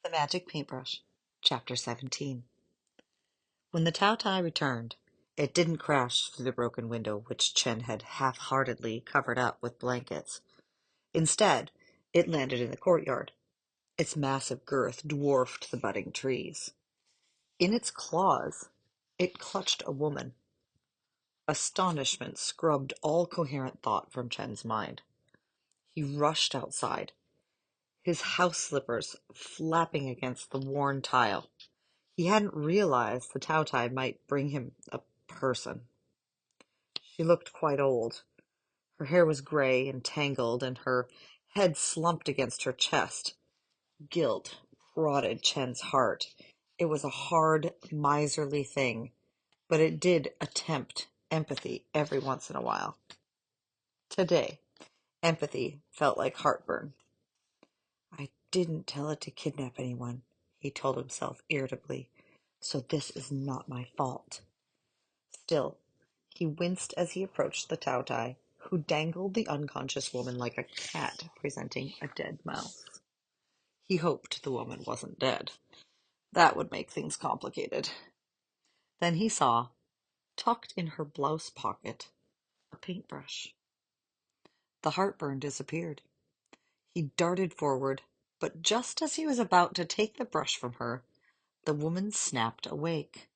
The Magic Paintbrush, Chapter 17. When the Taotai returned, it didn't crash through the broken window which Chen had half-heartedly covered up with blankets. Instead, it landed in the courtyard. Its massive girth dwarfed the budding trees. In its claws, it clutched a woman. Astonishment scrubbed all coherent thought from Chen's mind. He rushed outside, his house slippers flapping against the worn tile. He hadn't realized the Taotai might bring him a person. She looked quite old. Her hair was gray and tangled, and her head slumped against her chest. Guilt prodded Chen's heart. It was a hard, miserly thing, but it did attempt empathy every once in a while. Today, empathy felt like heartburn. I didn't tell it to kidnap anyone, he told himself irritably, so this is not my fault. Still, he winced as he approached the Taotai, who dangled the unconscious woman like a cat presenting a dead mouse. He hoped the woman wasn't dead. That would make things complicated. Then he saw, tucked in her blouse pocket, a paintbrush. The heartburn disappeared. He darted forward, but just as he was about to take the brush from her, the woman snapped awake.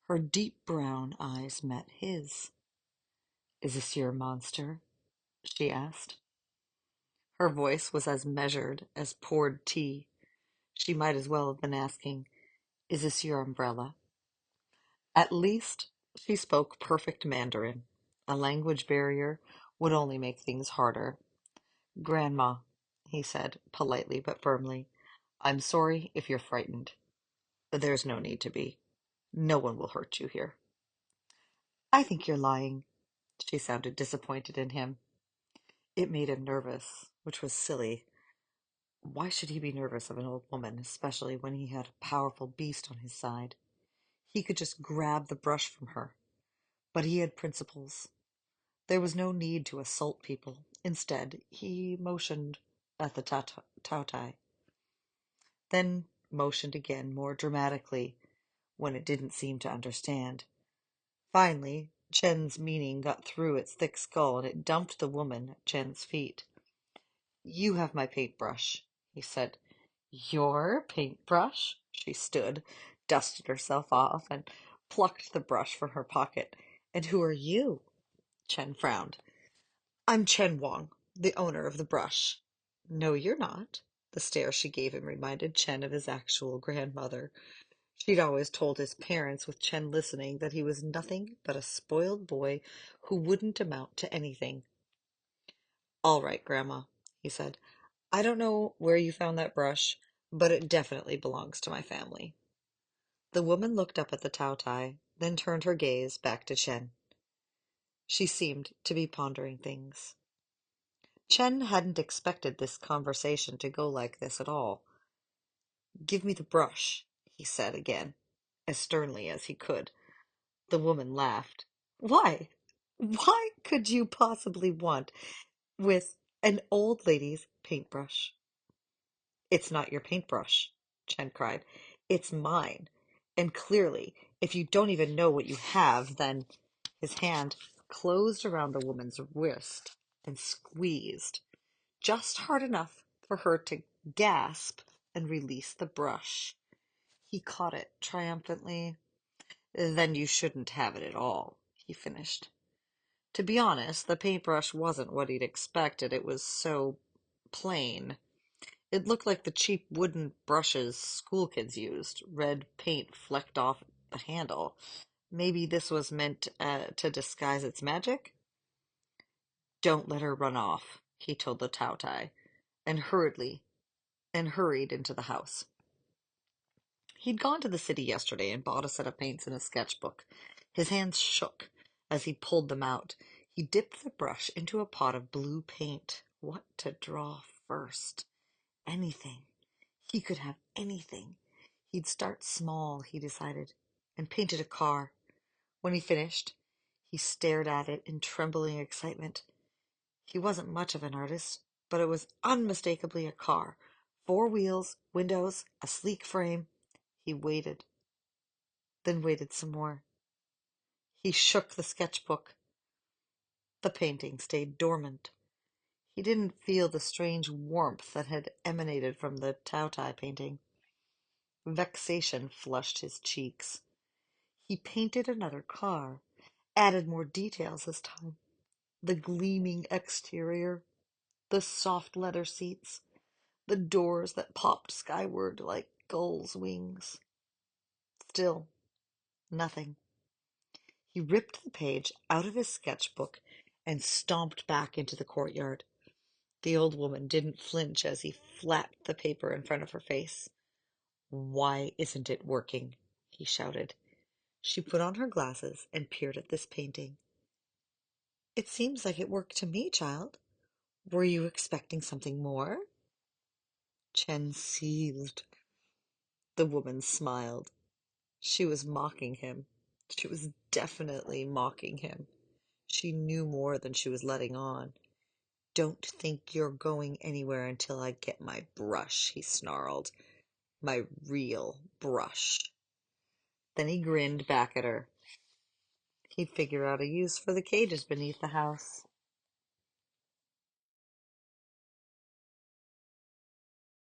Her deep brown eyes met his. "Is this your monster?" she asked. Her voice was as measured as poured tea. She might as well have been asking, "Is this your umbrella?" At least she spoke perfect Mandarin. A language barrier would only make things harder. "Grandma," he said, politely but firmly, "I'm sorry if you're frightened. There's no need to be. No one will hurt you here." "I think you're lying." She sounded disappointed in him. It made him nervous, which was silly. Why should he be nervous of an old woman, especially when he had a powerful beast on his side? He could just grab the brush from her. But he had principles. There was no need to assault people. Instead, he motioned at the Taotai, then motioned again more dramatically when it didn't seem to understand. Finally, Chen's meaning got through its thick skull, and it dumped the woman at Chen's feet. "You have my paintbrush," he said. "Your paintbrush?" She stood, dusted herself off, and plucked the brush from her pocket. "And who are you?" Chen frowned. "I'm Chen Wang, the owner of the brush." "No, you're not." The stare she gave him reminded Chen of his actual grandmother. She'd always told his parents, with Chen listening, that he was nothing but a spoiled boy who wouldn't amount to anything. "All right, Grandma," he said. "I don't know where you found that brush, but it definitely belongs to my family." The woman looked up at the Taotai, then turned her gaze back to Chen. She seemed to be pondering things. Chen hadn't expected this conversation to go like this at all. "Give me the brush," he said again, as sternly as he could. The woman laughed. "Why? Why could you possibly want with an old lady's paintbrush?" "It's not your paintbrush," Chen cried. "It's mine. And clearly, if you don't even know what you have, then—" His hand closed around the woman's wrist and squeezed, just hard enough for her to gasp and release the brush. He caught it triumphantly. "Then you shouldn't have it at all," he finished. To be honest, the paintbrush wasn't what he'd expected. It was so plain. It looked like the cheap wooden brushes school kids used, red paint flecked off the handle. Maybe this was meant to disguise its magic? "Don't let her run off," he told the Taotai, and hurried into the house. He'd gone to the city yesterday and bought a set of paints and a sketchbook. His hands shook as he pulled them out. He dipped the brush into a pot of blue paint. What to draw first? Anything. He could have anything. He'd start small, he decided, and painted a car. When he finished, he stared at it in trembling excitement. He wasn't much of an artist, but it was unmistakably a car. 4 wheels, windows, a sleek frame. He waited, then waited some more. He shook the sketchbook. The painting stayed dormant. He didn't feel the strange warmth that had emanated from the Tao-Tai painting. Vexation flushed his cheeks. He painted another car, added more details this time. The gleaming exterior, the soft leather seats, the doors that popped skyward like gulls' wings. Still, nothing. He ripped the page out of his sketchbook and stomped back into the courtyard. The old woman didn't flinch as he flapped the paper in front of her face. "Why isn't it working?" he shouted. She put on her glasses and peered at this painting. "It seems like it worked to me, child. Were you expecting something more?" Chen seethed. The woman smiled. She was mocking him. She was definitely mocking him. She knew more than she was letting on. "Don't think you're going anywhere until I get my brush," he snarled. "My real brush." Then he grinned back at her. He'd figure out a use for the cages beneath the house.